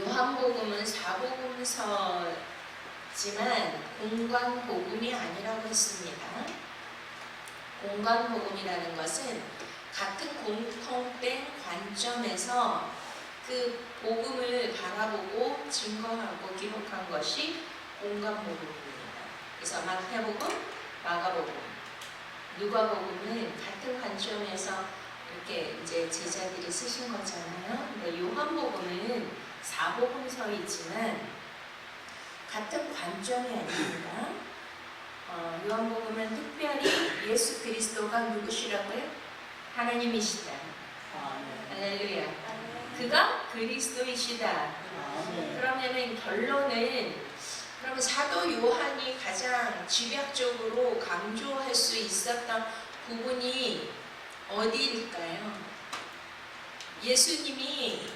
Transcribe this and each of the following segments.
요한복음은 사복음서지만 공관복음이 아니라고 했습니다. 공관복음이라는 것은 같은 공통된 관점에서 그 복음을 바라보고 증거하고 기록한 것이 공관복음입니다. 그래서 마태복음, 마가복음, 누가복음은 같은 관점에서 이렇게 이제 제자들이 쓰신 거잖아요. 근데 요한복음은 사복음서이지만 같은 관점이 아닙니다. 요한복음은 특별히 예수 그리스도가 누구시라고요? 하나님이시다. 할렐루야. 그가 그리스도이시다. 그러면은 결론은 그러면 사도 요한이 가장 집약적으로 강조할 수 있었던 부분이 어디일까요? 예수님이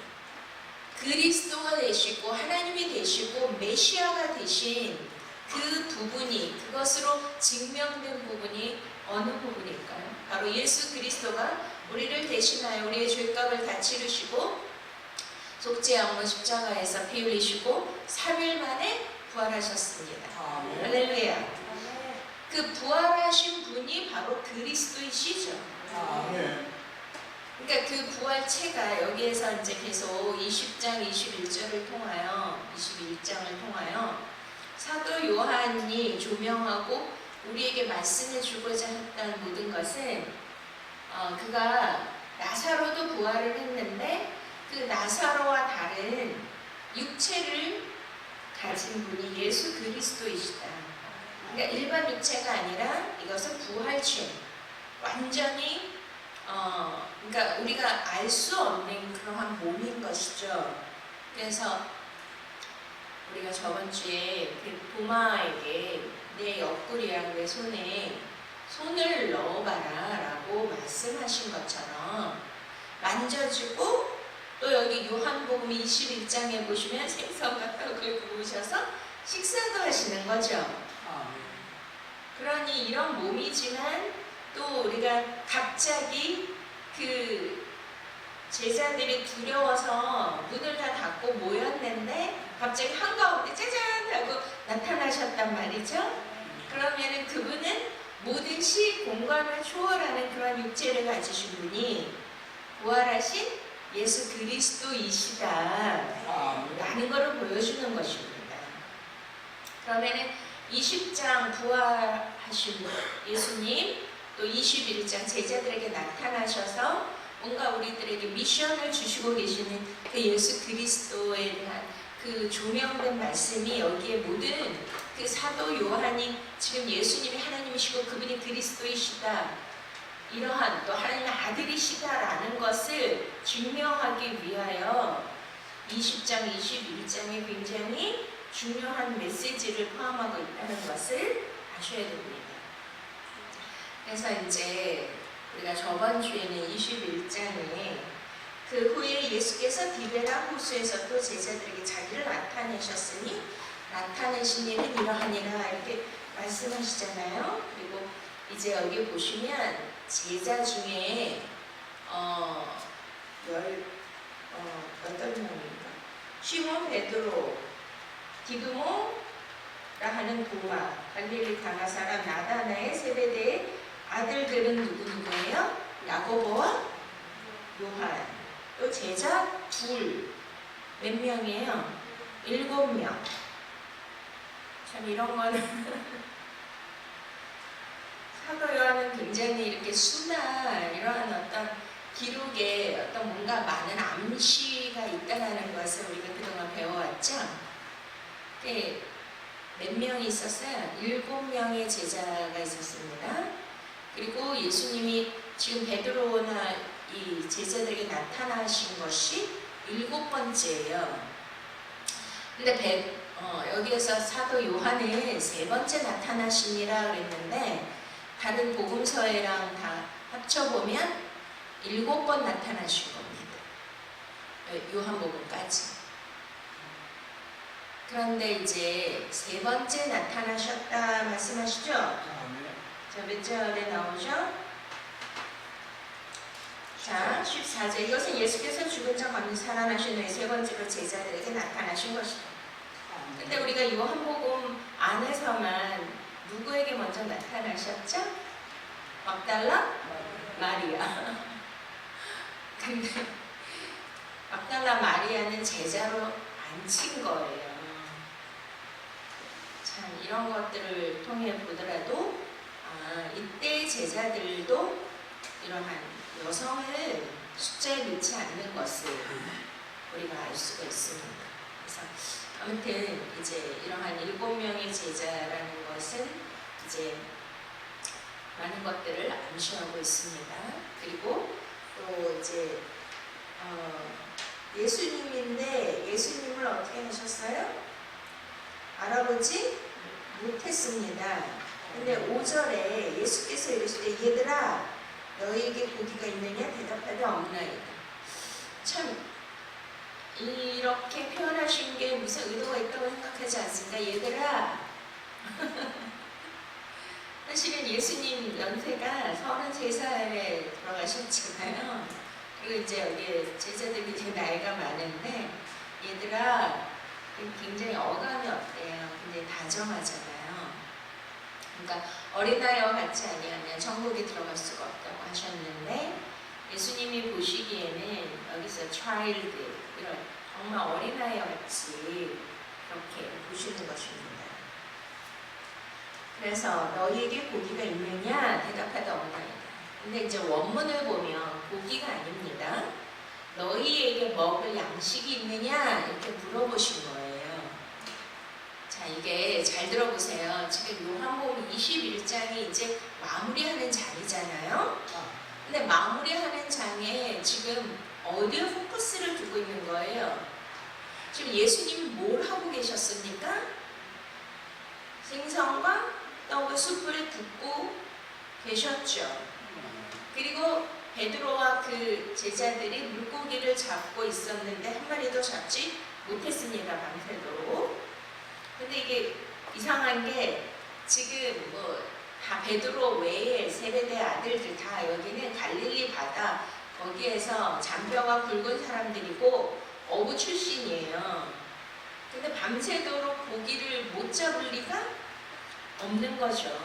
그리스도가 되시고 하나님이 되시고 메시아가 되신 그 부분이, 그것으로 증명된 부분이 어느 부분일까요? 바로 예수 그리스도가 우리를 대신하여 우리의 죄값을 다 치르시고 속죄 양으로 십자가에서 피 흘리시고 3일 만에 부활하셨습니다. 할렐루야. 그 부활하신 분이 바로 그리스도이시죠. 그러니까 그 부활체가 여기에서 이제 계속 20장 21절을 통하여 21장을 통하여 사도 요한이 조명하고 우리에게 말씀해 주고자 했던 모든 것은 그가 나사로도 부활을 했는데 그 나사로와 다른 육체를 가진 분이 예수 그리스도이시다. 그러니까 일반 육체가 아니라 이것은 부활체, 완전히 그러니까 우리가 알 수 없는 그러한 몸인 것이죠. 그래서 우리가 저번 주에 그 도마에게 내 옆구리랑 내 손에 손을 넣어봐라 라고 말씀하신 것처럼 만져주고, 또 여기 요한복음 21장에 보시면 생선과 떡을 구우셔서 식사도 하시는 거죠. 그러니 이런 몸이지만 또 우리가 갑자기 그 제자들이 두려워서 문을 다 닫고 모였는데 갑자기 한가운데 짜잔 하고 나타나셨단 말이죠. 그러면은 그분은 모든 시 공간을 초월하는 그런 육체를 가지신 분이 부활하신 예수 그리스도이시다 라는 것을 보여주는 것입니다. 그러면은 20장 부활하신 예수님, 또 21장 제자들에게 나타나셔서 뭔가 우리들에게 미션을 주시고 계시는 그 예수 그리스도에 대한 그 조명된 말씀이 여기에 모든 그 사도 요한이 지금 예수님이 하나님이시고 그분이 그리스도이시다, 이러한 또 하나님의 아들이시다라는 것을 증명하기 위하여 20장, 21장에 굉장히 중요한 메시지를 포함하고 있다는 것을 아셔야 됩니다. 그래서 이제 우리가 저번 주에는 21장에 그 후에 예수께서 디베라 호수에서 또 제자들에게 자기를 나타내셨으니 나타내신 일은 이러하니라 이렇게 말씀하시잖아요. 그리고 이제 여기 보시면 제자 중에 8명인가? 시몬 베드로, 디두모라 하는 도마, 갈릴리 가나 사람 나다나엘, 세베대의 아들들은 누구예요? 야고보와 요한. 또 제자 둘. 몇 명이에요? 7명. 참 이런 거는 사도 요한은 굉장히 이렇게 수나 이러한 어떤 기록에 어떤 뭔가 많은 암시가 있다는 것을 우리가 그동안 배워왔죠. 몇 명이 있었어요? 7명의 제자가 있었습니다. 그리고 예수님이 지금 베드로나 이 제자들에게 나타나신 것이 7번째예요. 근데 여기에서 사도 요한은 3번째 나타나시니라 그랬는데 다른 복음서에랑 다 합쳐보면 7번 나타나신 겁니다. 요한복음까지. 그런데 이제 3번째 나타나셨다 말씀하시죠? 자, 몇 절에 나오죠? 자, 14절. 이것은 예수께서 죽은 자 가운데 살아나신 후에 세 번째로 제자들에게 나타나신 것이다. 근데 우리가 요한복음 안에서만 누구에게 먼저 나타나셨죠? 막달라? 마리아. 근데 막달라 마리아는 제자로 앉힌 거예요. 참 이런 것들을 통해 보더라도 이때 제자들도 이러한 여성을 숫자에 넣지 않는 것을 우리가 알 수가 있습니다. 그래서 아무튼 이제 이러한 7명의 제자라는 것은 이제 많은 것들을 암시하고 있습니다. 그리고 또 이제 예수님인데 예수님을 어떻게 하셨어요? 알아보지 못했습니다. 근데 5절에 예수께서 이르시되 얘들아 너희에게 고기가 있느냐? 대답하되 없나이다. 참 이렇게 표현하신 게 무슨 의도가 있다고 생각하지 않습니까? 얘들아 사실은 예수님 연세가 33살에 돌아가셨잖아요. 그리고 이제 여기 제자들이 이제 나이가 많은데 얘들아 굉장히 어감이 어때요? 근데 다정하잖아요. 그러니까 어린아이와 같이 아니하면 천국에 들어갈 수가 없다고 하셨는데 예수님이 보시기에는 여기서 child 이런 정말 어린아이와 같이 그렇게 보시는 것입니다. 그래서 너희에게 고기가 있느냐? 대답하다 없나이다. 근데 이제 원문을 보면 고기가 아닙니다. 너희에게 먹을 양식이 있느냐? 이렇게 물어보신 거예요. 자, 이게 잘 들어보세요. 지금 요한복음 21장이 이제 마무리하는 장이잖아요. 근데 마무리하는 장에 지금 어디에 포커스를 두고 있는 거예요? 지금 예수님이 뭘 하고 계셨습니까? 생선과 떡을 숯불에 굽고 계셨죠. 그리고 베드로와 그 제자들이 물고기를 잡고 있었는데 한 마리도 잡지 못했습니다. 밤새도록. 근데 이게 이상한 게 지금 뭐 다 베드로 외에 세베대 아들들 다 여기는 갈릴리 바다 거기에서 잔뼈가 굵은 사람들이고 어부 출신이에요. 근데 밤새도록 고기를 못 잡을 리가 없는 거죠.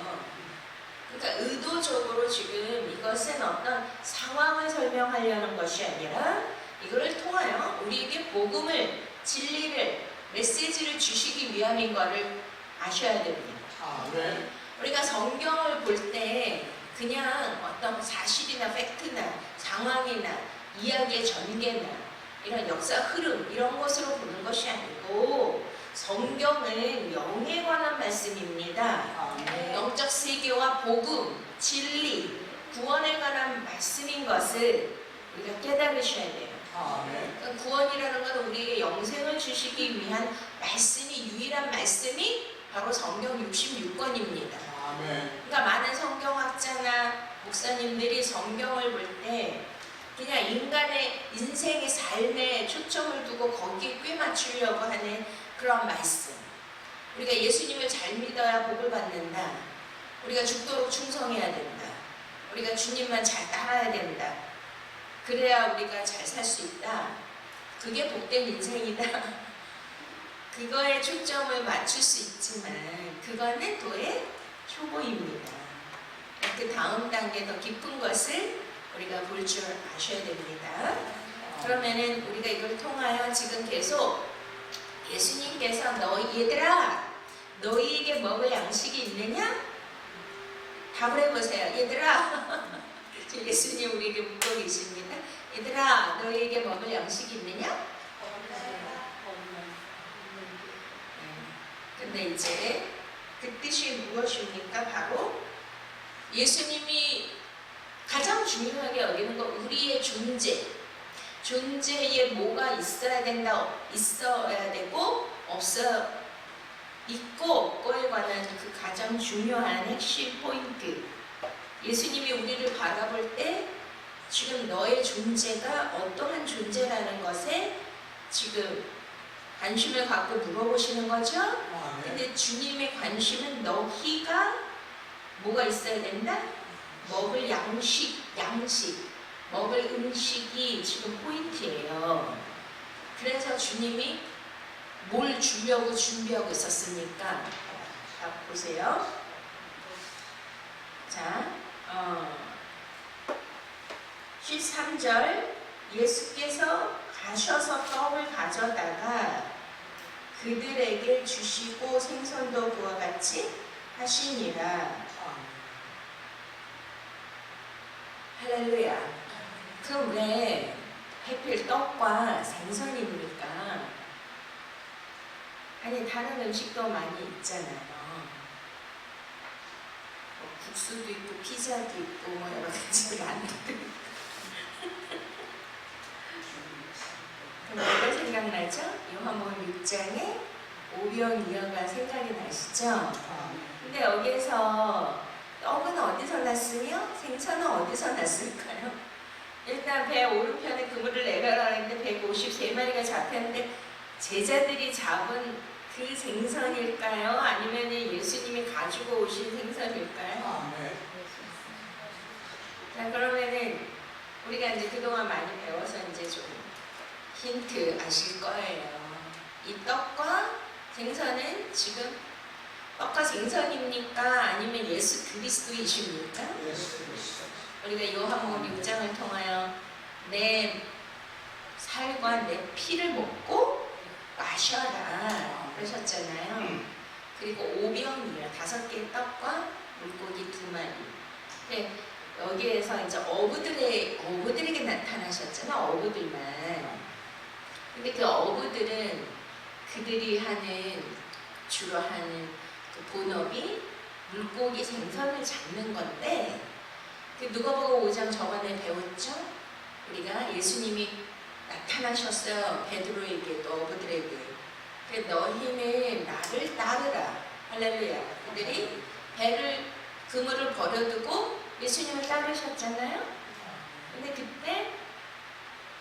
그러니까 의도적으로 지금 이것은 어떤 상황을 설명하려는 것이 아니라 이거를 통하여 우리에게 복음을, 진리를, 메시지를 주시기 위함인 것을 아셔야 됩니다. 네. 우리가 성경을 볼 때 그냥 어떤 사실이나 팩트나 상황이나 이야기의 전개나 이런 역사 흐름 이런 것으로 보는 것이 아니고 성경은 영에 관한 말씀입니다. 영적 세계와 복음, 진리, 구원에 관한 말씀인 것을 우리가 깨달으셔야 돼요. 그러니까 구원이라는 건 우리에게 영생을 주시기 위한 말씀이 유일한 말씀이 바로 성경 66권입니다. 그러니까 많은 성경학자나 목사님들이 성경을 볼 때 그냥 인간의 인생의 삶에 초점을 두고 거기에 꽤 맞추려고 하는 그런 말씀. 우리가 예수님을 잘 믿어야 복을 받는다. 우리가 죽도록 충성해야 된다. 우리가 주님만 잘 따라야 된다. 그래야 우리가 잘 살 수 있다. 그게 복된 인생이다. 그거에 초점을 맞출 수 있지만 그거는 도의 초보입니다. 그 다음 단계 더 깊은 것을 우리가 볼 줄 아셔야 됩니다. 그러면은 우리가 이걸 통하여 지금 계속 예수님께서 얘들아 너희에게 먹을 양식이 있느냐? 답을 해보세요. 얘들아 예수님 우리에게 묻고 계십니다. 얘들아 너희에게 먹을 양식이 있느냐? 근데 이제 그 뜻이 무엇입니까? 바로 예수님이 가장 중요하게 여기는 거 우리의 존재에 뭐가 있어야 된다, 있어야 되고 있고 없고에 관한 그 가장 중요한 핵심 포인트. 예수님이 우리를 바라볼 때 지금 너의 존재가 어떠한 존재라는 것에 지금 관심을 갖고 물어보시는 거죠? 근데 주님의 관심은 너희가 뭐가 있어야 된다? 먹을 양식. 먹을 음식이 지금 포인트예요. 그래서 주님이 뭘 주려고 준비하고 있었습니까? 자, 보세요. 자, 13절 예수께서 가셔서 떡을 가져다가 그들에게 주시고 생선도 그와 같이 하시니라. 할렐루야. 그럼 왜 하필 떡과 생선입니까? 아니 다른 음식도 많이 있잖아요. 뭐 국수도 있고 피자도 있고 뭐 여러 가지 만두도 있고. 그럼 뭐가 생각나죠? 요한복음 6장에 오병이어가 생각이 나시죠? 근데 여기에서 떡은 어디서 났으며 생선은 어디서 났을까요? 일단 배 오른편에 그물을 내려라 했는데 153마리가 잡혔는데 제자들이 잡은 그 생선일까요? 아니면 예수님이 가지고 오신 생선일까요? 자, 그러면은 우리가 이제 그동안 많이 배워서 이제 좀 힌트 아실 거예요. 이 떡과 생선은 지금 떡과 생선입니까? 아니면 예수 그리스도이십니까? 우리가 요한복음 6장을 통하여 내 살과 내 피를 먹고 마셔라 그러셨잖아요. 그리고 오병이어 5개의 떡과 물고기 2마리. 근데 여기에서 이제 어부들에게 나타나셨잖아. 어부들만. 근데 그 어부들은 그들이 주로 하는 그 본업이 물고기 생선을 잡는 건데, 그 누가복음 5장 저번에 배웠죠? 우리가 예수님이 나타나셨어요. 베드로에게도 어부들에게. 너희는 나를 따르라. 할렐루야. 그들이 그물을 버려두고 예수님을 따르셨잖아요. 근데 그때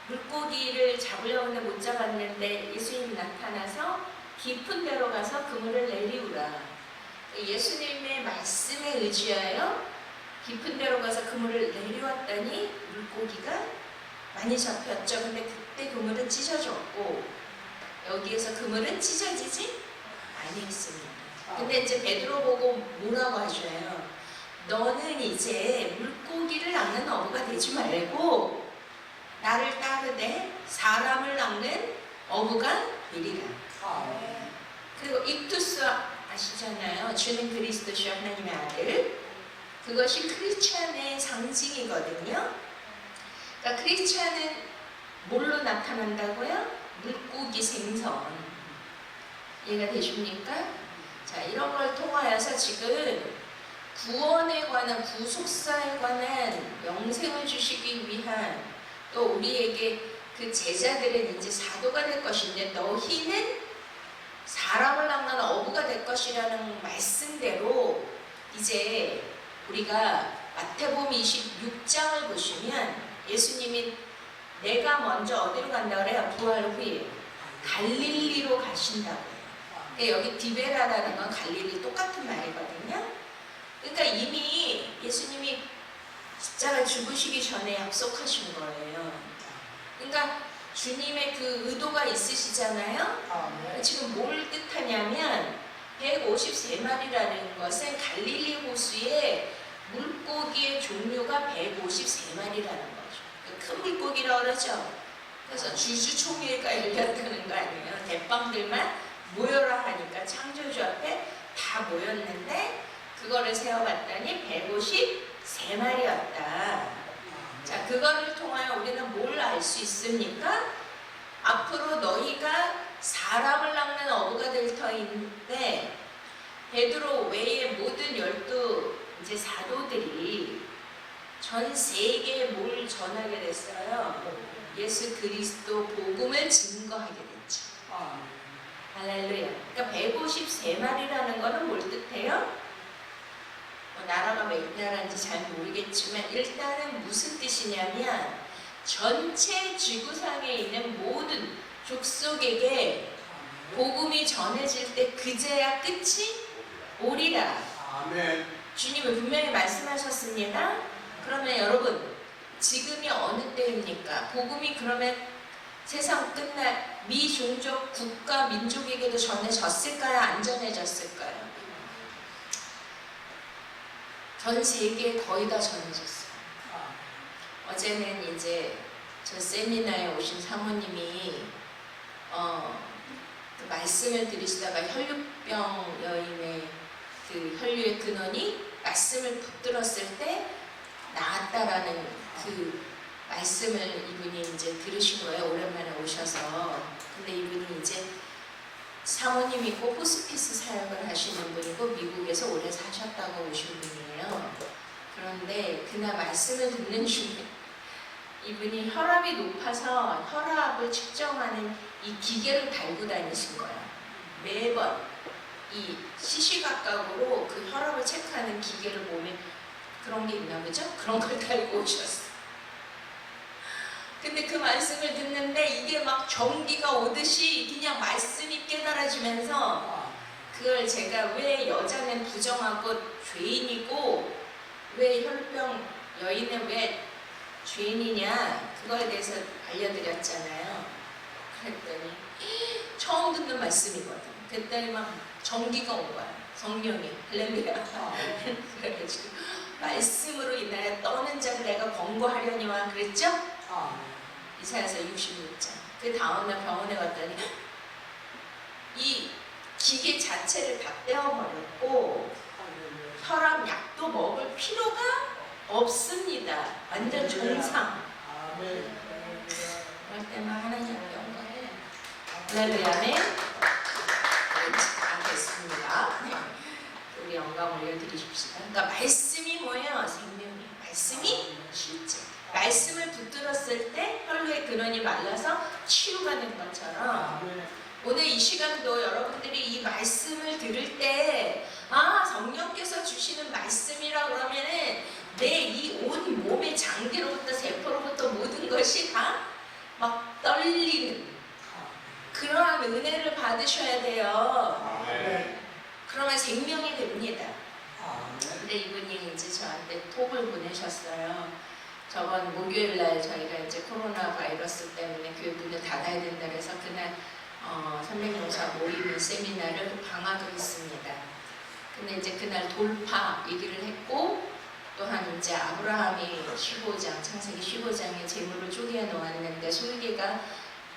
물고기를 잡으려고 했는데 못 잡았는데 예수님이 나타나서 깊은 데로 가서 그물을 내리우라. 예수님의 말씀에 의지하여 깊은 데로 가서 그물을 내려왔더니 물고기가 많이 잡혔죠. 근데 그때 그물은 찢어졌고 여기에서 그물은 찢어지지 아니했습니다. 근데 이제 베드로 보고 뭐라고 하셔요? 너는 이제 물고기를 낚는 어부가 되지 말고 나를 따르되 사람을 낚는 어부가 되리라. 그리고 익투스 아시잖아요. 주는 그리스도시요 하나님의 아들. 그것이 크리스찬의 상징이거든요. 그러니까 크리스찬은 뭘로 나타난다고요? 물고기 생선. 이해가 되십니까? 자, 이런 걸 통하여서 지금 구원에 관한, 구속사에 관한 영생을 주시기 위한, 또 우리에게 그 제자들은 이제 사도가 될 것인데 너희는 사람을 낚는 어부가 될 것이라는 말씀대로 이제 우리가 마태복음 26장을 보시면 예수님이 내가 먼저 어디로 간다고 그래요? 부활 후에 갈릴리로 가신다고요. 그러니까 여기 디베라라는 건 갈릴리 똑같은 말이거든요. 그러니까 이미 예수님이 십자가 죽으시기 전에 약속하신 거예요. 그러니까 주님의 그 의도가 있으시잖아요. 지금 뭘 뜻하냐면 153마리라는 것은 갈릴리 호수에 물고기의 종류가 153마리라는 거죠. 큰 물고기라고 그러죠. 그래서 주주총회가 열렸다는 거 아니에요. 대빵들만 모여라 하니까 창조주 앞에 다 모였는데 그거를 세어봤더니 153마리였다. 자, 그거를 통하여 우리는 뭘 알 수 있습니까? 앞으로 너희가 사람을 낚는 어부가 될 터인데 베드로 외에 모든 12 이제 사도들이 전 세계에 뭘 전하게 됐어요? 예수 그리스도 복음을 증거하게 됐죠. 할렐루야. 그러니까 153마리라는 거는 뭘 뜻해요? 나라가 몇 나라인지 잘 모르겠지만 일단은 무슨 뜻이냐면 전체 지구상에 있는 모든 족속에게 복음이 전해질 때 그제야 끝이 오리라. 아멘. 주님은 분명히 말씀하셨습니다. 그러면 여러분 지금이 어느 때입니까? 복음이 그러면 세상 끝날 미종족 국가 민족에게도 전해졌을까요? 안 전해졌을까요? 전 세계에 거의 다 전해졌어요. 어제는 이제 저 세미나에 오신 사모님이 그 말씀을 들으시다가 혈류병 여인의 그 혈류의 근원이 말씀을 붙들었을 때 나았다라는 그 말씀을 이분이 이제 들으신 거예요. 오랜만에 오셔서. 근데 이분이 이제 사모님이고 호스피스 사역을 하시는 분이고 미국에서 오래 사셨다고 오신 분이에요. 그런데 그날 말씀을 듣는 중에 이분이 혈압이 높아서 혈압을 측정하는 이 기계를 달고 다니신 거예요. 매번 이 시시각각으로 그 혈압을 체크하는 기계를 몸에 그런 게 있나 보죠? 그런 걸 달고 오셨어요. 근데 그 말씀을 듣는데 이게 막 전기가 오듯이 그냥 말씀이 깨달아지면서 그걸 제가 왜 여자는 부정하고 죄인이고 왜 혈병 여인은 왜 죄인이냐 그거에 대해서 알려드렸잖아요. 그랬더니 처음 듣는 말씀이거든. 그랬더니 막 전기가 온 거야. 성령이 할렐루야. 그래가지고 말씀으로 인하여 떠는 자를 내가 권고하려니와 그랬죠? 이사야서 66장. 그 다음날 병원에 갔더니 이 기계 자체를 다 떼어버렸고 혈압 약도 먹을 필요가 없습니다. 완전 정상. 그럴 때만 하나님 영광을 할렐루야네. 알겠습니다. 우리 영광 올려드리십시다. 그러니까 말씀이 뭐예요? 생명이. 말씀이 실제. 말씀을 붙들었을 때 혈류의 근원이 말라서 치유가 된 것처럼 오늘 이 시간도 여러분들이 이 말씀을 들을 때 성령께서 주시는 말씀이라 그러면은 내 이 온 몸의 장기로부터 세포로부터 모든 것이 다 막 떨리는 그러한 은혜를 받으셔야 돼요. 그러면 생명이 됩니다. 근데 이분이 이제 저한테 톡을 보내셨어요. 저번 목요일 날 저희가 이제 코로나 바이러스 때문에 교회 문을 닫아야 된다 그래서 그날 300명사 모임 세미나를 방학을 했습니다. 근데 이제 그날 돌파 얘기를 했고 또한 이제 아브라함이 15장 창세기 15장에 재물을 쪼개 놓았는데 솔개가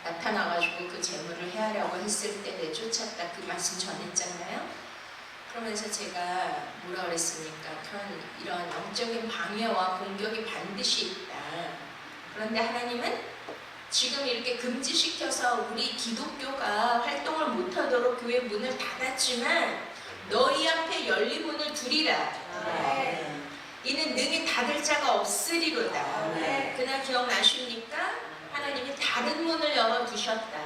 나타나가지고 그 재물을 헤아려고 했을 때 내쫓았다 그 말씀 전했잖아요. 그러면서 제가 뭐라 그랬습니까? 그런 이런 영적인 방해와 공격이 반드시 있다. 그런데 하나님은 지금 이렇게 금지시켜서 우리 기독교가 활동을 못하도록 교회 문을 닫았지만 너희 앞에 열린 문을 두리라. 이는 능히 닫을 자가 없으리로다. 그날 기억나십니까? 하나님이 다른 문을 열어두셨다.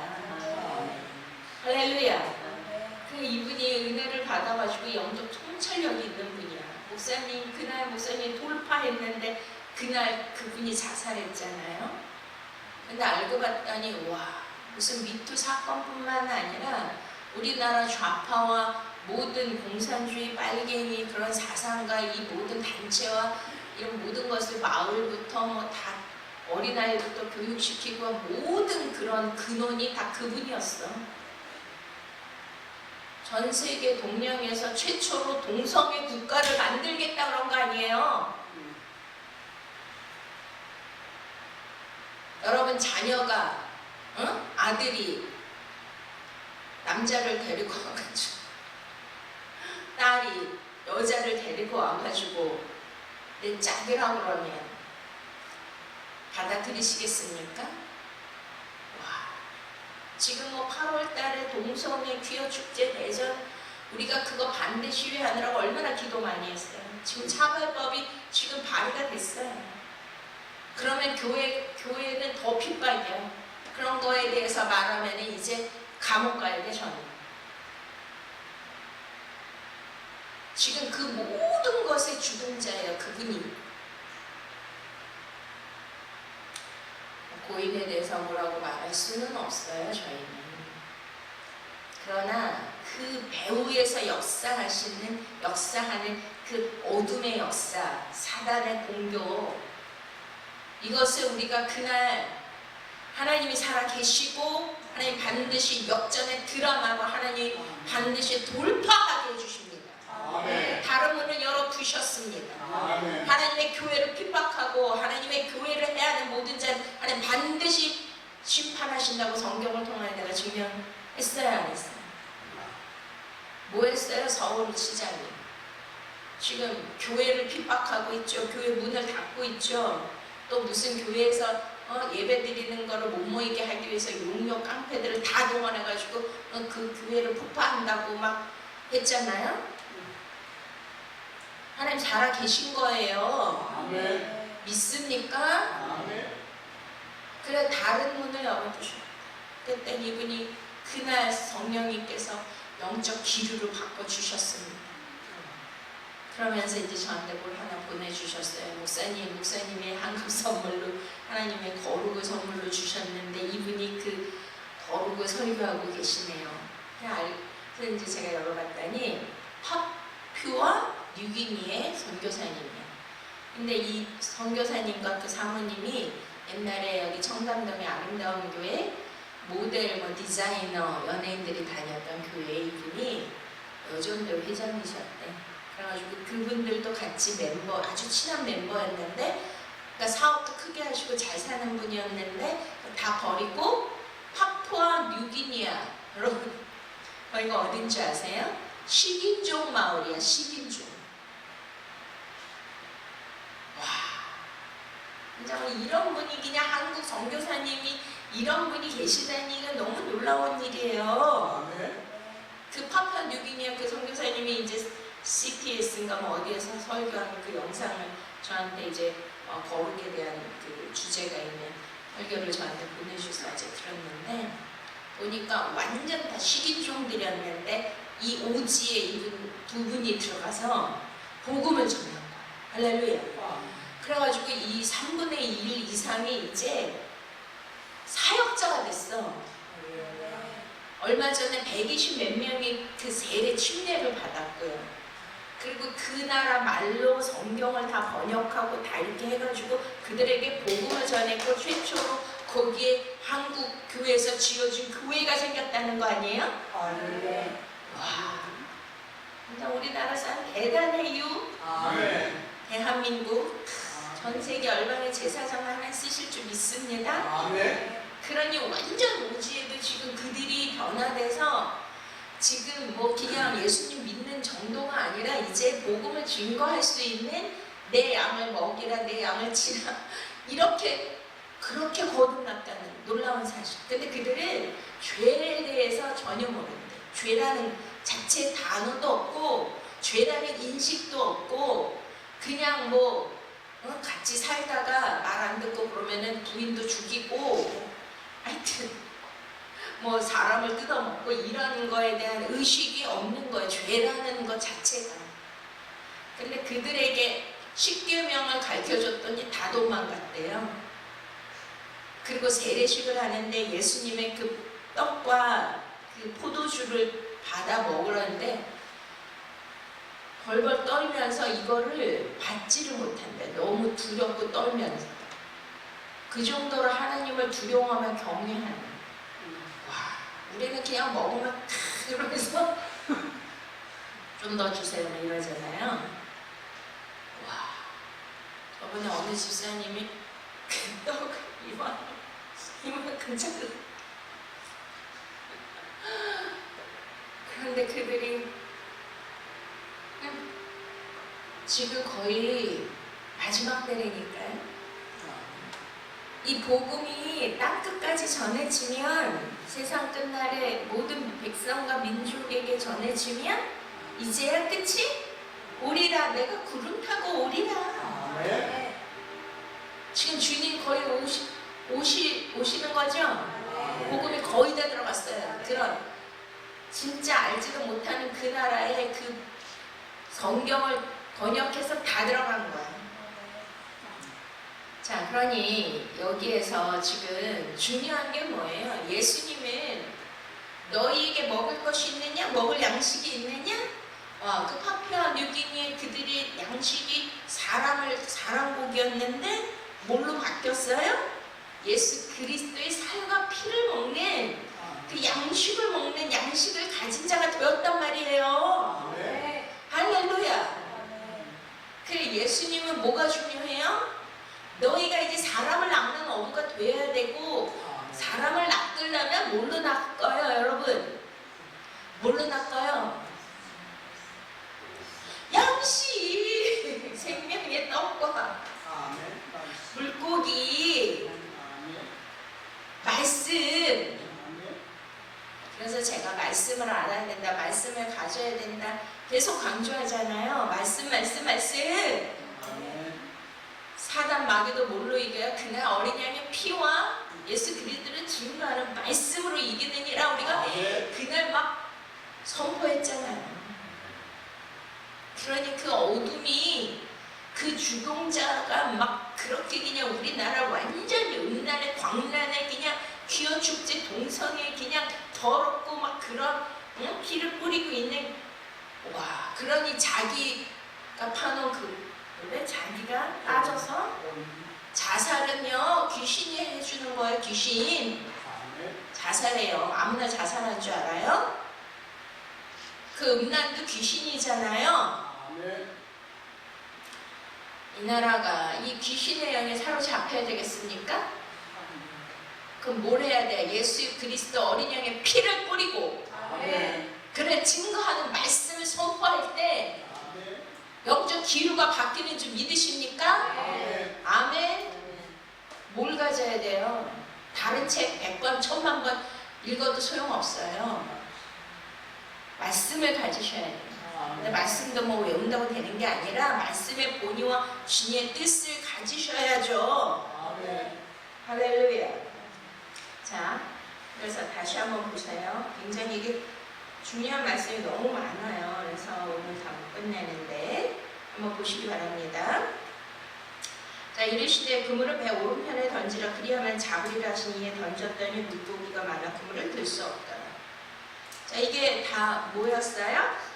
할렐루야. 그 이분이 은혜를 받아가지고 영적 통찰력이 있는 분이야. 목사님 그날 목사님 돌파했는데 그날 그분이 자살했잖아요. 근데 알고 봤더니 와 무슨 미투 사건뿐만 아니라 우리나라 좌파와 모든 공산주의 빨갱이 그런 사상과 이 모든 단체와 이런 모든 것을 마을부터 뭐 다 어린아이부터 교육시키고 모든 그런 근원이 다 그분이었어. 전 세계 동양에서 최초로 동성애 국가를 만들겠다 그런 거 아니에요? 여러분 자녀가 아들이 남자를 데리고 와가지고 딸이 여자를 데리고 와가지고 내 짝이라고 그러면 받아들이시겠습니까? 와, 지금 뭐 8월 달에 동성애 퀴어 축제 대전 우리가 그거 반대 시위하느라고 얼마나 기도 많이 했어요. 지금 차별법이 지금 발의가 됐어요. 그러면 교회는 더 핍박이에요. 그런 거에 대해서 말하면 이제 감옥 가야 돼 저는. 지금 그 모든 것의 주동자예요. 그분이. 고인에 대해서 뭐라고 말할 수는 없어요. 저희는. 그러나 그 배후에서 역사하는 그 어둠의 역사, 사단의 공격 이것을 우리가 그날 하나님이 살아 계시고 하나님 반드시 역전의 드라마고 하나님 반드시 돌파하게 해주십니다. 아멘. 다른 문을 열어 두셨습니다. 아멘. 하나님의 교회를 핍박하고 하나님의 교회를 해야 하는 모든 자 하나님 반드시 심판하신다고 성경을 통해 내가 증명했어요, 안 했어요? 뭐 했어요? 서울 시장이 지금 교회를 핍박하고 있죠. 교회 문을 닫고 있죠. 또 무슨 교회에서 예배 드리는 거를 못 모이게 하기 위해서 용역 깡패들을 다 동원해가지고 그 교회를 폭파한다고 막 했잖아요. 하나님 살아 계신 거예요. 아멘. 믿습니까? 아멘. 그래 다른 문을 열어주셔. 그랬더니 이분이 그날 성령님께서 영적 기류를 바꿔주셨습니다. 그러면서 이제 저한테 뭘 하나 보내주셨어요. 목사님이 한국 선물로 하나님의 거룩을 선물로 주셨는데 이분이 그 거룩을 설교하고 계시네요. 그래서 이제 제가 열어봤더니 파푸아 뉴기니의 선교사님이에요. 근데 이 선교사님과 그 사모님이 옛날에 여기 청담동의 아름다운 교회 모델 디자이너 연예인들이 다녔던 교회 이분이 여전도 회장이셨대. 그래가지고 그분들도 같이 멤버, 아주 친한 멤버였는데, 그러니까 사업도 크게 하시고 잘 사는 분이었는데 다 버리고 파푸아 뉴기니아, 여러분 거기가 어딘지 아세요? 식인종 마을이야. 식인종. 와, 진짜 이런 분이 그냥 한국 선교사님이 이런 분이 계시다니까 너무 놀라운 일이에요. 아멘. 그 파푸아 뉴기니아 그 선교사님이 이제 CPS인가 뭐 어디에서 설교하는 그 영상을 저한테 이제 거룩에 대한 그 주제가 있는 설교를 저한테 보내주셔서 어제 들었는데 보니까 완전 다 식인종들이었는데 이 오지에 이분 두 분이 들어가서 복음을 전한 거야. 할렐루야. 그래가지고 이 3분의 1 이상이 이제 사역자가 됐어. 얼마 전에 120 몇 명이 그 세례 침례를 받았고요. 그리고 그 나라 말로 성경을 다 번역하고 다 이렇게 해가지고 그들에게 복음을 전했고 최초로 거기에 한국 교회에서 지어진 교회가 생겼다는 거 아니에요? 아멘. 와, 진짜 우리나라 사람 대단해요. 아멘. 대한민국 전 세계 열방의 제사장 하나 쓰실 줄 믿습니다. 아멘. 그러니 완전 오지에도 지금 그들이 변화돼서 지금 뭐 그냥 예수님 믿는 정도가 아니라 이제 복음을 증거할 수 있는 내 양을 먹이라 내 양을 치라 이렇게 그렇게 거듭났다는 놀라운 사실. 근데 그들은 죄에 대해서 전혀 모른대. 죄라는 자체 단어도 없고 죄라는 인식도 없고 그냥 뭐 같이 살다가 말 안 듣고 그러면은 부인도 죽이고 하여튼 뭐 사람을 뜯어먹고 이런 거에 대한 의식이 없는 거예요. 죄라는 것 자체가. 근데 그들에게 십계명을 가르쳐줬더니 다 도망갔대요. 그리고 세례식을 하는데 예수님의 그 떡과 그 포도주를 받아 먹으려는데 벌벌 떨면서 이거를 받지를 못한대. 너무 두렵고 떨면서. 그 정도로 하나님을 두려워하며 경외하는. 와, 우리는 그냥 먹으면 이러면서 좀 더 주세요 이러잖아요. 와, 저번에 어느 집사님이 그 떡을 이만큼 작은. 그런데 그들이 지금 거의 마지막 때라니까요. 이 복음이 땅끝까지 전해지면 세상 끝날에 모든 백성과 민족에게 전해지면 이제야 끝이 오리라. 내가 구름 타고 오리라. 아멘. 지금 주님 거의 오시는 거죠? 복음이 거의 다 들어갔어요. 그런 진짜 알지도 못하는 그 나라의 그 성경을 번역해서 다 들어간 거야. 자, 그러니 여기에서 지금 중요한 게 뭐예요? 예수님은 너희에게 먹을 것이 있느냐? 먹을 양식이 있느냐? 그 파푸아 뉴기니의 그들의 양식이 사람 고기였는데 뭘로 바뀌었어요? 예수 그리스도의 살과 피를 먹는 그 양식을 먹는 양식을 가진 자가 되었단 말이에요. 아멘. 할렐루야. 그 예수님은 뭐가 중요해요? 너희가 이제 사람을 낚는 어부가 돼야 되고, 사람을 낚으려면 뭘로 낚아요, 여러분? 뭘로 낚아요? 양식, 생명의 떡과 아멘. 물고기, 아멘. 말씀. 아멘. 그래서 제가 말씀을 알아야 된다, 말씀을 가져야 된다 계속 강조하잖아요. 말씀. 아멘. 사단 마귀도 뭘로 이겨요? 그날 어린 양의 피와 예수 그리스도를 증거하는 말씀으로 이기느니라 우리가 아멘. 그날 막 선포했잖아요. 그러니 그 어둠이, 그 주동자가 막 그렇게 그냥 우리나라 완전히 음란의 광란에 그냥 귀여 축제 동성애 그냥 더럽고 막 그런 피를 뿌리고 있는, 와, 그러니 자기가 파놓은 왜 자기가 빠져서 자살은요 귀신이 해주는 거예요. 귀신 아멘. 자살해요. 아무나 자살한 줄 알아요? 그 음란도 귀신이잖아요. 아멘. 이 나라가 이 귀신의 영에 사로잡혀야 되겠습니까? 그럼 뭘 해야 돼? 예수 그리스도 어린 양의 피를 뿌리고 아멘. 그를 증거하는 말씀을 선포할 때 아멘. 영적 기류가 바뀌는 줄 믿으십니까? 아멘. 아멘. 뭘 가져야 돼요? 다른 책 100번, 1000만 번 읽어도 소용없어요. 말씀을 가지셔야 돼요. 근데 말씀도 뭐 외운다고 되는 게 아니라 말씀의 본의와 주님의 뜻을 가지셔야죠. 아멘. 할렐루야. 자, 그래서 다시 한번 보세요. 굉장히 이게 중요한 말씀이 너무 많아요. 그래서 오늘 다 못 끝내는데 한번 보시기 바랍니다. 자, 이르시되 그물을 배 오른편에 던지라. 그리하면 잡으리라 하신 이에 던졌더니 물고기가 많아 그물을 들 수 없더라. 자, 이게 다 뭐였어요?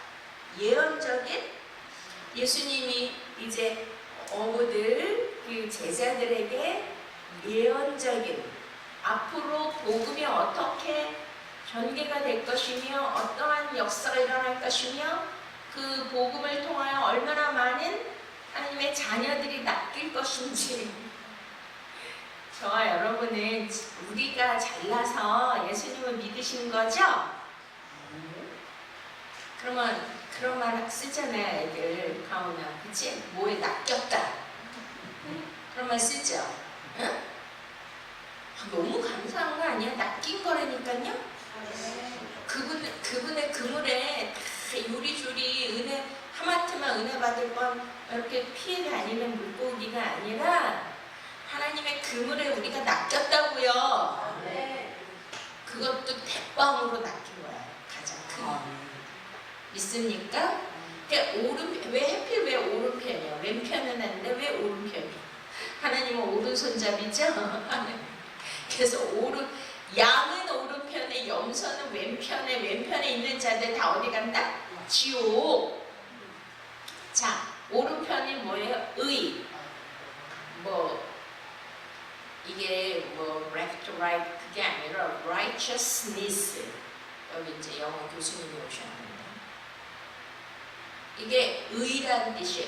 예언적인, 예수님이 이제 어부들, 그 제자들에게 예언적인, 앞으로 복음이 어떻게 전개가 될 것이며 어떠한 역사가 일어날 것이며 그 복음을 통하여 얼마나 많은 하나님의 자녀들이 낚일 것인지. 저와 여러분은 우리가 잘나서 예수님을 믿으시는 거죠? 그러면 그런 말 쓰잖아요, 애들 가오나, 그치? 뭐에 낚였다, 그런 말 쓰죠? 응? 너무 감사한 거 아니야? 낚인 거라니까요? 그분의 그물에 다 요리조리 은혜, 하마터면 은혜 받을 뻔 이렇게 피해 다니는 물고기가 아니라 하나님의 그물에 우리가 낚였다고요. 그것도 대빵으로 낚인 거야. 가장 큰. 믿습니까? 왜 하필 왜 오른편이야? 왼편은 아닌데 왜 오른편이야? 하나님은 오른손잡이죠? 그래서 양은 오른편에, 염소는 왼편에 있는 자들 다 어디 간다? 지옥. 자, 오른편이 뭐예요? 의. 이게 left, right 그게 아니라 righteousness. 여기 이제 영어 교수님이 오셨는데 이게 의라는 뜻이에요.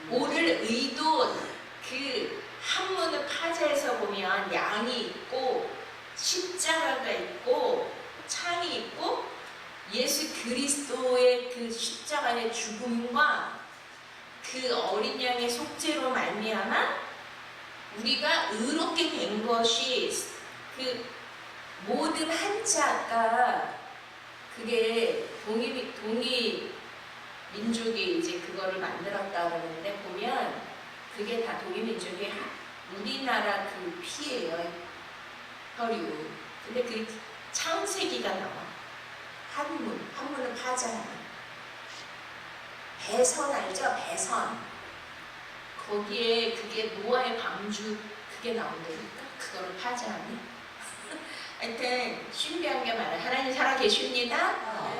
옳을 의도 그 한문을 파자에서 보면 양이 있고 십자가가 있고 창이 있고 예수 그리스도의 그 십자가의 죽음과 그 어린 양의 속죄로 말미암아 우리가 의롭게 된 것이 그 모든 한자가 그게 동이 민족이 이제 그거를 만들었다 그러는데 보면 그게 다 동이 민족이 우리나라 그 피예요. 혈유. 근데 그 창세기가 나와. 한문은 파잖아. 배선 알죠? 배선. 거기에 그게 노아의 방주 그게 나온다니까. 그거를 파자하니. 하여튼 신비한 게 많아요. 하나님 살아 계십니다.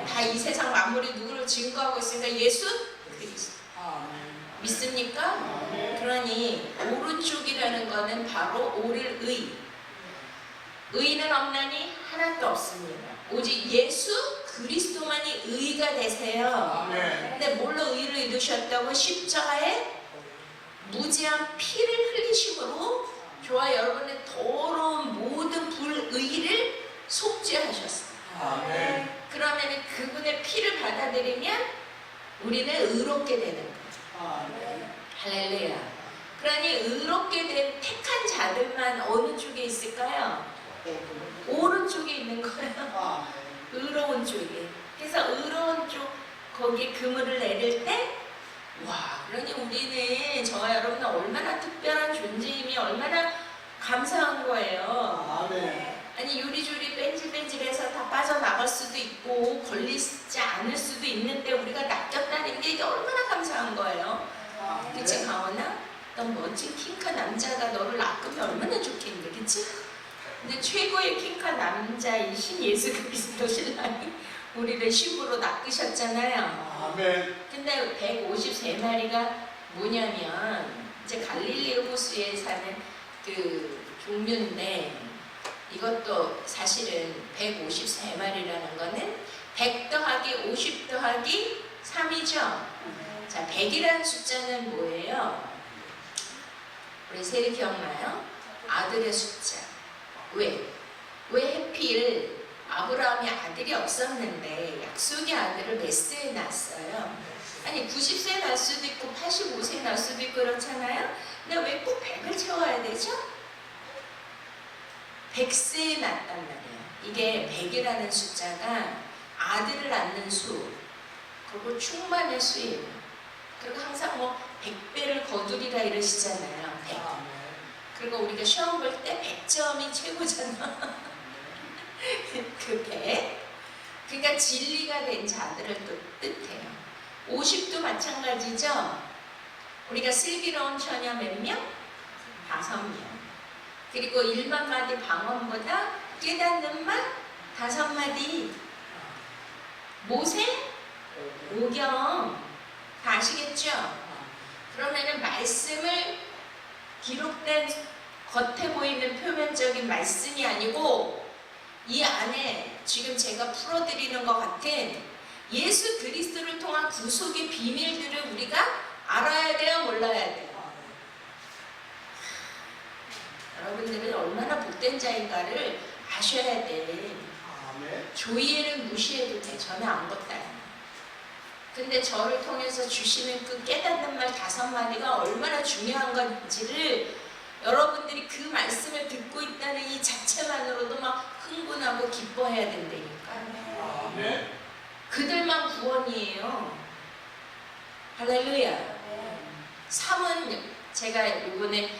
다 이 세상 만물이 누구를 증거하고 있으니까 예수 그리스도. 믿습니까? 그러니 오른쪽이라는 거는 바로 오를 의. 의는 없나니 하나도 없습니다. 오직 예수 그리스도만이 의가 되세요. 아멘. 근데 뭘로 의를 이루셨다고? 십자가에 무제한 피를 흘리심으로 저와 여러분의 더러운 모든 불의를 속죄하셨어요. 아멘. 그러면 그분의 피를 받아들이면 우리는 의롭게 되는 거예요. 아멘. 할렐루야. 그러니 의롭게 된 택한 자들만 어느 쪽에 있을까요? 오른쪽에 있는 거예요. 의로운 쪽에. 그래서 의로운 쪽 거기에 그물을 내릴 때 와, 그러니 우리는 저와 여러분은 얼마나 특별한 존재임이 얼마나 감사한 거예요. 아멘. 아니 요리조리 뺀질뺀질해서 다 빠져나갈 수도 있고 걸리지 않을 수도 있는데 우리가 낚였다는 게 이게 얼마나 감사한 거예요. 그치 가원아? 너 멋진 킹카 남자가 너를 낚으면 얼마나 좋겠는데 그치? 근데 최고의 킹카 남자이신 예수 그리스도 신랑이 우리를 신부로 낚으셨잖아요. 아멘. 근데 153마리가 뭐냐면 이제 갈릴리 호수에 사는 그 종류인데 이것도 사실은 153마리라는 거는 100 더하기 50 더하기 3이죠. 자, 100이라는 숫자는 뭐예요? 우리 세리 기억나요? 아들의 숫자. 왜? 왜 해필 아브라함이 아들이 없었는데 약속의 아들을 몇 세에 낳았어요? 아니 90세 낳을 수도 있고 85세 낳을 수도 있고 그렇잖아요? 근데 왜 꼭 100을 채워야 되죠? 100세에 낳았단 말이에요. 이게 100이라는 숫자가 아들을 낳는 수 그리고 충만의 수예요. 그리고 항상 뭐 100배를 거두리라 이러시잖아요. 100. 그리고 우리가 시험 볼 때 100점이 최고잖아. 그 100. 그러니까 진리가 된 자들을 또 뜻해요. 50도 마찬가지죠. 우리가 슬기로운 처녀 몇 명? 5명. 그리고 1만 마디 방언보다 깨닫는 말 5마디. 모세? 오경. 다 아시겠죠? 그러면은 말씀을 기록된 겉에 보이는 표면적인 말씀이 아니고 이 안에 지금 제가 풀어드리는 것 같은 예수 그리스도를 통한 구속의 비밀들을 우리가 알아야 돼요? 몰라야 돼요? 여러분들은 얼마나 복된 자인가를 아셔야 돼. 조이에는 무시해도 돼. 저는 아무것도 아니에요. 근데 저를 통해서 주시는 그 깨닫는 말 5마디가 얼마나 중요한 건지를 여러분들이 그 말씀을 듣고 있다는 이 자체만으로도 막 흥분하고 기뻐해야 된다니까. 그들만 구원이에요. 할렐루야. 3은 제가 이번에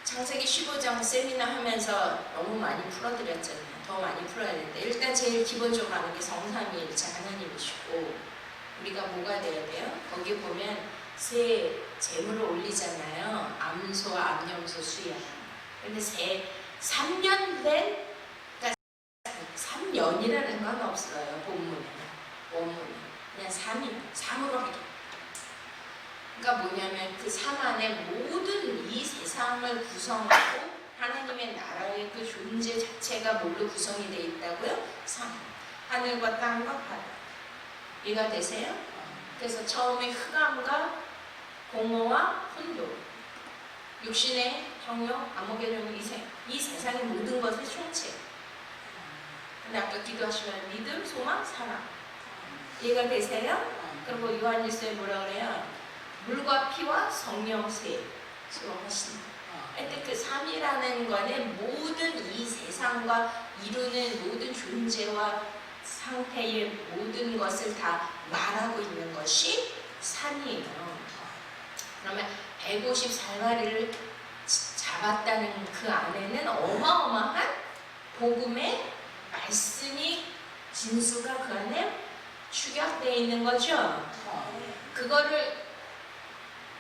창세기 15장 세미나 하면서 너무 많이 풀어드렸잖아요. 더 많이 풀어야 되는데 일단 제일 기본적으로 아는 게 성삼위일체 하나님이시고 우리가 뭐가 돼야 돼요? 거기 보면 새 재물을 올리잖아요. 암소와 암염소 수양. 근데 새 3년 된, 그러니까 3년이라는 건 없어요. 본문에. 원문에. 그냥 3이 3으로 하게. 그러니까 뭐냐면 그 3 안에 모든 이 세상을 구성하고 하나님의 나라의 그 존재 자체가 뭘로 구성이 되어 있다고요? 3. 하늘과 땅과 바다. 이해가 되세요? 그래서 처음에 흑암과 공허와 혼돈, 육신의 정욕, 암흑의 정욕, 이 세상의 모든 것의 총체. 근데 아까 기도하시면 믿음, 소망, 사랑. 이해가 되세요? 그리고 요한일서에 뭐라 그래요? 물과 피와 성령 세 수용하신다. 근데 그 3이라는 거는 모든 이 세상과 이루는 모든 존재와 상태의 모든 것을 다 말하고 있는 것이 3이에요. 그러면 154마리를 잡았다는 그 안에는 어마어마한 복음의 말씀이 진수가 그 안에 축약되어 있는 거죠. 그거를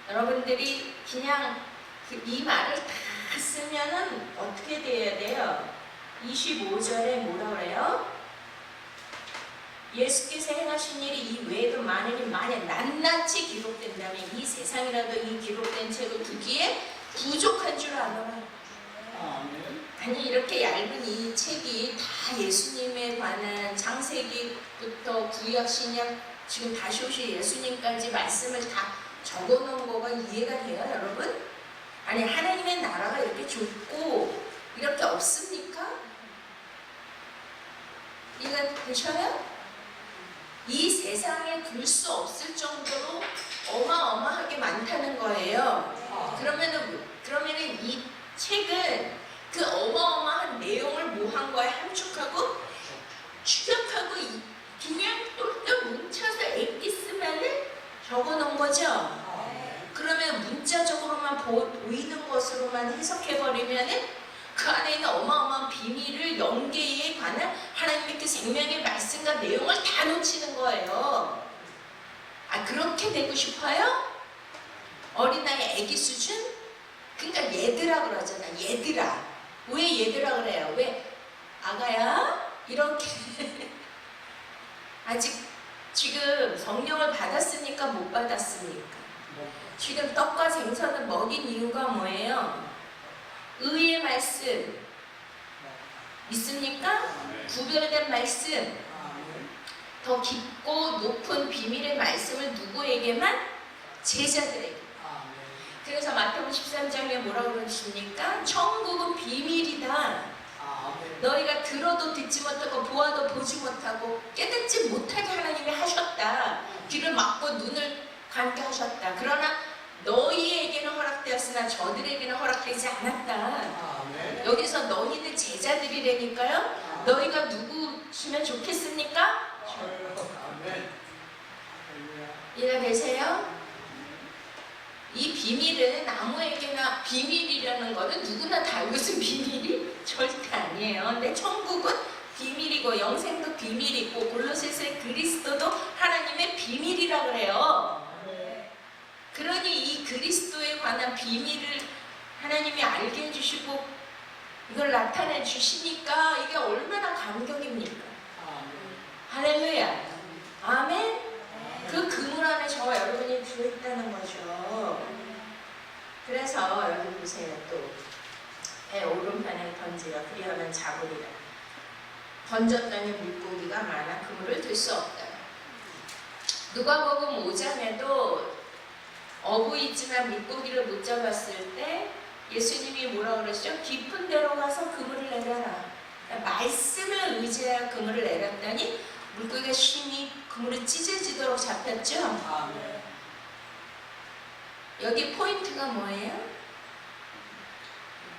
여러분들이 그냥 이 말을 다 쓰면은 어떻게 돼야 돼요? 25절에 뭐라 그래요? 예수께서 행하신 일이 이 외에도 많으니 만약 낱낱이 기록된다면 이 세상이라도 이 기록된 책을 두기에 부족한 줄 아노라. 아멘. 아니 이렇게 얇은 이 책이 다 예수님에 관한 창세기부터 구약 신약 지금 다시 오실 예수님까지 말씀을 다 적어놓은 거가 이해가 돼요 여러분? 아니 하나님의 나라가 이렇게 좁고 이렇게 없습니까? 이해가 되셔요? 이 세상에 둘 수 없을 정도로 어마어마하게 많다는 거예요. 그러면은 이 책은 그 어마어마한 내용을 모한 거에 함축하고 축약하고 그냥 똘똘 뭉쳐서 엑기스만을 적어놓은 거죠. 그러면 문자적으로만 보이는 것으로만 해석해버리면은 그 안에 있는 어마어마한 비밀을 영계에 관한 하나님의 그 생명의 말씀과 내용을 다 놓치는 거예요. 아 그렇게 되고 싶어요? 어린아이 애기 수준? 그러니까 얘들아 그러잖아. 얘들아. 왜 얘들아 그래요? 왜 아가야? 이렇게 아직 지금 성령을 받았습니까? 못 받았습니까? 지금 떡과 생선을 먹인 이유가 뭐예요? 의의 말씀 있습니까? 구별된 말씀, 더 깊고 높은 비밀의 말씀을 누구에게만? 제자들에게. 그래서 마태복음 13장에 뭐라고 그러십니까? 천국은 비밀이다. 너희가 들어도 듣지 못하고 보아도 보지 못하고 깨닫지 못하게 하나님이 하셨다. 귀를 막고 눈을 감게 하셨다. 그러나 너희에게는 허락되었으나 저들에게는 허락되지 않았다. 여기서 너희들 제자들이라니까요. 너희가 누구시면 좋겠습니까? 이해가 되세요? 이 비밀은 아무에게나 비밀이라는 거는 누구나 다 무슨 비밀이 절대 아니에요. 근데 천국은 비밀이고 영생도 비밀이고 골로새서의 그리스도도 하나님의 비밀이라 그래요. 그러니 이 그리스도에 관한 비밀을 하나님이 알게 해주시고 이걸 나타내 주시니까 이게 얼마나 감격입니까? 할렐루야. 아멘. 그 그물 안에 저와 여러분이 들어있다는 거죠. 그래서 여기 보세요. 또 배 오른편에 던지라 그리하면 잡으리라. 던졌더니 물고기가 많아 그물을 들 수 없다. 누가복음 5장에도 어부 있지만 물고기를 못 잡았을 때 예수님이 뭐라 그러시죠? 깊은 데로 가서 그물을 내려라. 그러니까 말씀을 의지하여 그물을 내렸더니 물고기가 심히 그물이 찢어지도록 잡혔죠? 여기 포인트가 뭐예요?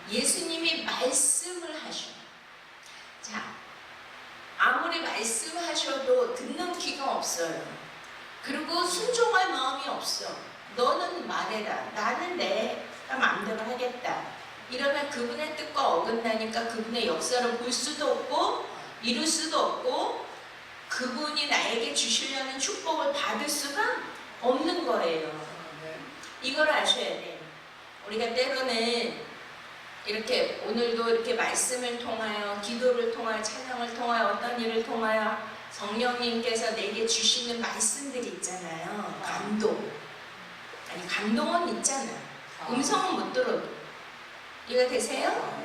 예수님이 말씀을 하셔. 자, 아무리 말씀하셔도 듣는 귀가 없어요. 그리고 순종할 마음이 없어. 너는 말해라. 나는 내 마음대로 하겠다. 이러면 그분의 뜻과 어긋나니까 그분의 역사를 볼 수도 없고 이룰 수도 없고 그분이 나에게 주시려는 축복을 받을 수가 없는 거예요. 이걸 아셔야 돼. 우리가 때로는 이렇게 오늘도 이렇게 말씀을 통하여 기도를 통하여 찬양을 통하여 어떤 일을 통하여 성령님께서 내게 주시는 말씀들이 있잖아요. 감동. 아니 감동은 있잖아. 음성은 못 들어도. 이해가 되세요?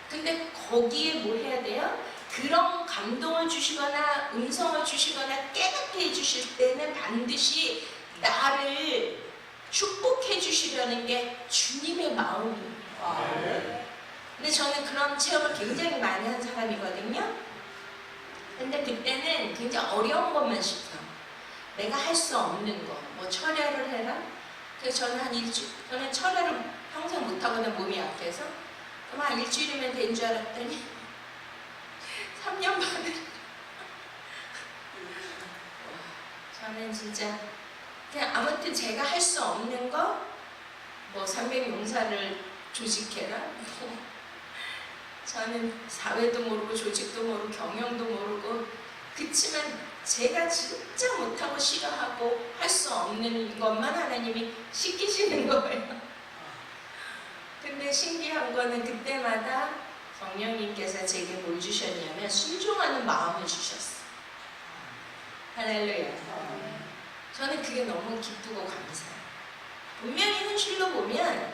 근데 거기에 뭐 해야 돼요? 그런 감동을 주시거나 음성을 주시거나 깨닫게 해주실 때는 반드시 나를 축복해 주시려는 게 주님의 마음이에요. 근데 저는 그런 체험을 굉장히 많이 한 사람이거든요. 근데 그때는 굉장히 어려운 것만 시켜. 내가 할 수 없는 거. 뭐 철야를 해라. 그래서 저는 저는 철야를 평생 못하거든, 몸이 약해서. 그럼 한 일주일이면 된 줄 알았더니 3년 만에 저는 진짜 그냥 아무튼 제가 할 수 없는 거, 뭐 300용사를 조직해라. 저는 사회도 모르고 조직도 모르고 경영도 모르고 그치만 제가 진짜 못하고 싫어하고 할 수 없는 것만 하나님이 시키시는 거예요. 근데 신기한 거는 그때마다 성령님께서 제게 뭘 주셨냐면 순종하는 마음을 주셨어요. 할렐루야. 저는 그게 너무 기쁘고 감사해요. 분명히 현실로 보면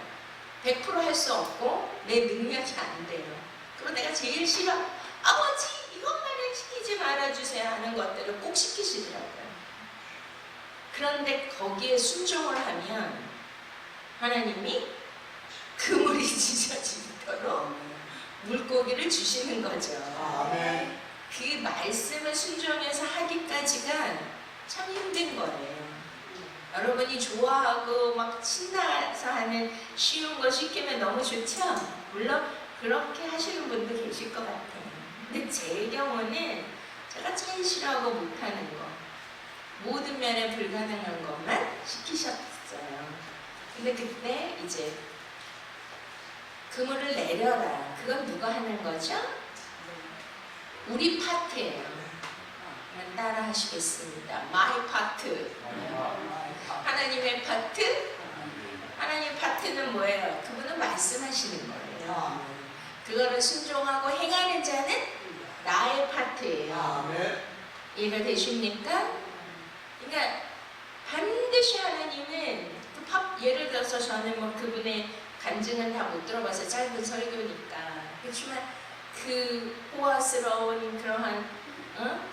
100% 할 수 없고 내 능력이 안 돼요. 그리고 내가 제일 싫어. 아버지 이것만은 시키지 말아주세요 하는 것들을 꼭 시키시더라고요. 그런데 거기에 순종을 하면 하나님이 그물이 찢어지도록 물고기를 주시는 거죠. 아멘. 그 말씀을 순종해서 하기까지가 참 힘든 거예요. 여러분이 좋아하고 막 신나서 하는 쉬운 거 시키면 너무 좋죠? 물론 그렇게 하시는 분도 계실 것 같아요. 근데 제 경우는 제가 제일 싫어하고 못하는 거, 모든 면에 불가능한 것만 시키셨어요. 근데 그때 이제 그물을 내려라. 그건 누가 하는 거죠? 우리 파트예요. 그냥 따라 하시겠습니다. My part. 하나님의 파트? 하나님 파트는 뭐예요? 그분은 말씀하시는 거예요. 그거를 순종하고 행하는 자는 나의 파트예요. 이해가 되십니까? 그러니까 반드시 하나님은 예를 들어서 저는 뭐 그분의 간증은 다 못 들어봐서 짧은 설교니까 그렇지만 그 호화스러운 그러한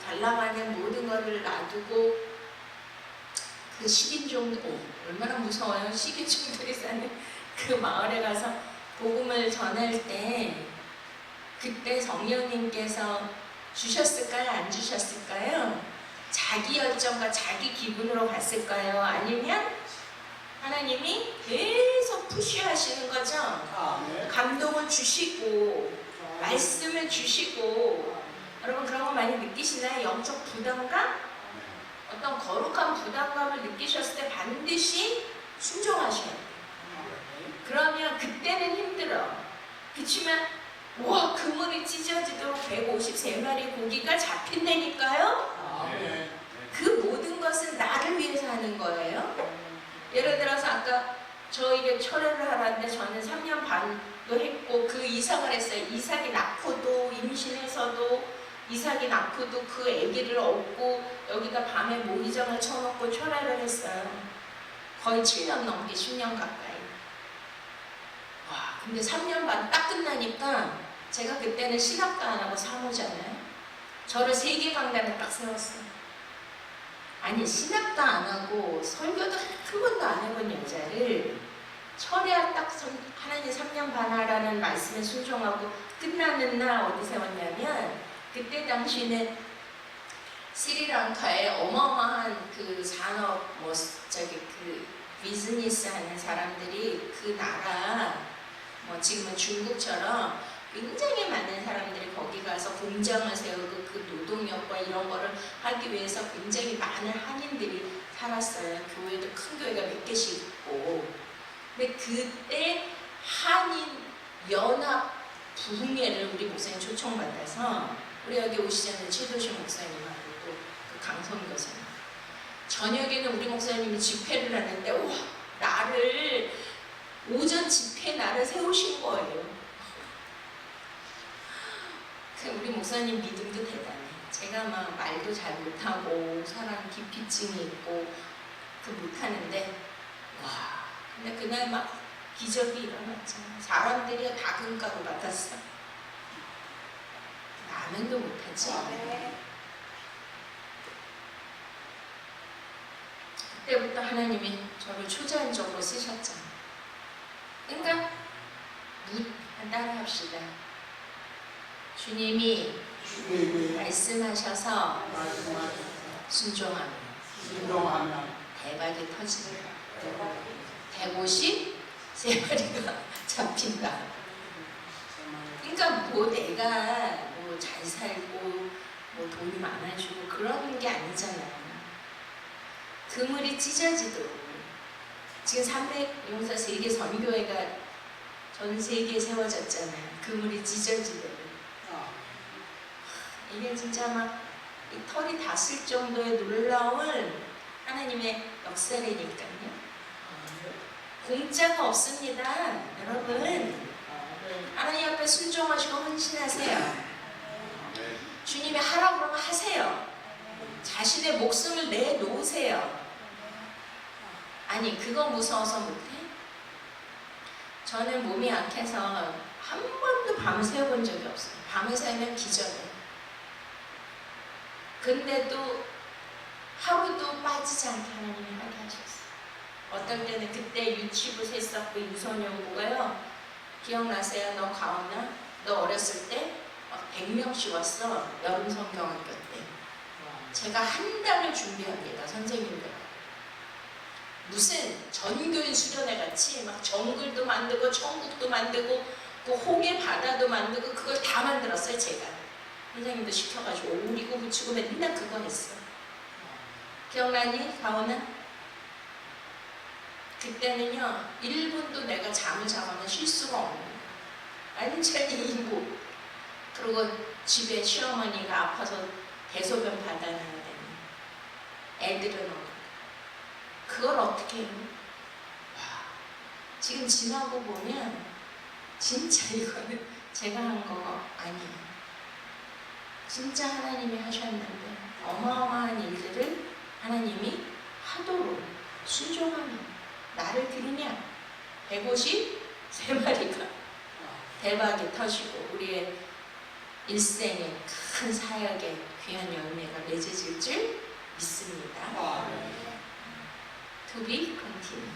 잘 나가는 모든 것을 놔두고 그 10인종 얼마나 무서워요. 10인종들이 사는 그 마을에 가서 복음을 전할 때 그때 성령님께서 주셨을까요? 안 주셨을까요? 자기 열정과 자기 기분으로 갔을까요? 아니면 하나님이 계속 푸시하시는 거죠? 감동을 주시고 말씀을 주시고 여러분 그런 거 많이 느끼시나요? 영적 부담감? 어떤 거룩한 부담감을 느끼셨을 때 반드시 순종하셔야 돼요. 그러면 그때는 힘들어. 그렇지만 와 그물이 찢어지도록 153마리 고기가 잡힌다니까요? 그 모든 것은 나를 위해서 하는 거예요. 예를 들어서 아까 저에게 철회를 하라는데 저는 3년 반도 했고 그 이삭을 했어요. 이삭이 낳고도 임신해서도 이삭이 낳고도 그 아기를 얻고 여기다 밤에 모기장을 쳐놓고 철회를 했어요. 거의 7년 넘게 10년 가까이. 와 근데 3년 반 딱 끝나니까 제가 그때는 신학도 안 하고 사모잖아요. 저를 세계 강단에 딱 세웠어요. 아니 신학도 안 하고 설교도 한 번도 안 해본 여자를 철야 딱 하나님 3년 반 하라는 말씀에 순종하고 끝나는 날 어디 세웠냐면 그때 당시는 스리랑카에 어마어마한 그 산업 그 비즈니스 하는 사람들이 그 나라 지금은 중국처럼 굉장히 많은 사람들이 거기 가서 공장을 세우고 그 노동력과 이런 거를 하기 위해서 굉장히 많은 한인들이 살았어요. 교회도 큰 교회가 몇 개씩 있고. 근데 그때 한인 연합 부흥회를 우리 목사님 초청받아서 우리 여기 오시지 않는 최도신 목사님하고 또 그 강성 교사님 저녁에는 우리 목사님이 집회를 하는데 와 나를 오전 집회 나를 세우신 거예요. 우리 목사님 믿음도 대단해. 제가 막 말도 잘 못하고 사람 기피증이 있고 그 못하는데 와 근데 그날 막 기적이 일어났잖아. 사람들이 다 금가루 받았어. 라면도 못하지. 그때부터 하나님이 저를 초자연적으로 쓰셨잖아. 그러니까 따라 합시다. 주님이 말씀하셔서 순종하면 대박이 터진다. 153마리가 잡힌다. 그러니까 뭐 내가 뭐 잘 살고 뭐 돈이 많아지고 그런 게 아니잖아요. 그물이 찢어지도록 지금 300용사 세계 선교회가 전 세계에 세워졌잖아요. 그물이 찢어지도록 이게 진짜 막 이 털이 닿을 정도의 놀라운 하나님의 역사라니까요. 공짜가 없습니다. 여러분 하나님 앞에 순종하시고 헌신하세요. 주님이 하라고 그러면 하세요. 자신의 목숨을 내놓으세요. 아니 그거 무서워서 못해? 저는 몸이 약해서 한 번도 밤을 새워본 적이 없어요. 밤을 새면 기절해. 근데도 하루도 빠지지 않게 하나님이 하게 하셨어요. 어떨 때는 그때 유치부 셋었고 유소년부가요. 기억나세요? 너 가오나? 너 어렸을 때 100명씩 왔어. 여름 성경학교 때. 제가 한 달을 준비합니다. 선생님들. 무슨 전교인 수련회 같이 막 정글도 만들고 천국도 만들고 그 홍해 바다도 만들고 그걸 다 만들었어요. 제가. 선생님도 시켜가지고 오리고 붙이고 맨날 그거 했어. 기억나니? 가오나? 그때는요 1분도 내가 잠을 자거나 쉴 수가 없는 거예요. 완전히 이고 그리고 집에 시어머니가 아파서 대소변 받아놔야 되는 애들은 그걸 어떻게 해요? 지금 지나고 보면 진짜 이거는 제가 한 거 아니에요. 진짜 하나님이 하셨는데 어마어마한 일들을 하나님이 하도록 순종하면 나를 들으냐 153마리가 대박이 터지고 우리의 일생에 큰 사역에 귀한 열매가 맺어질 줄 믿습니다. To be continued.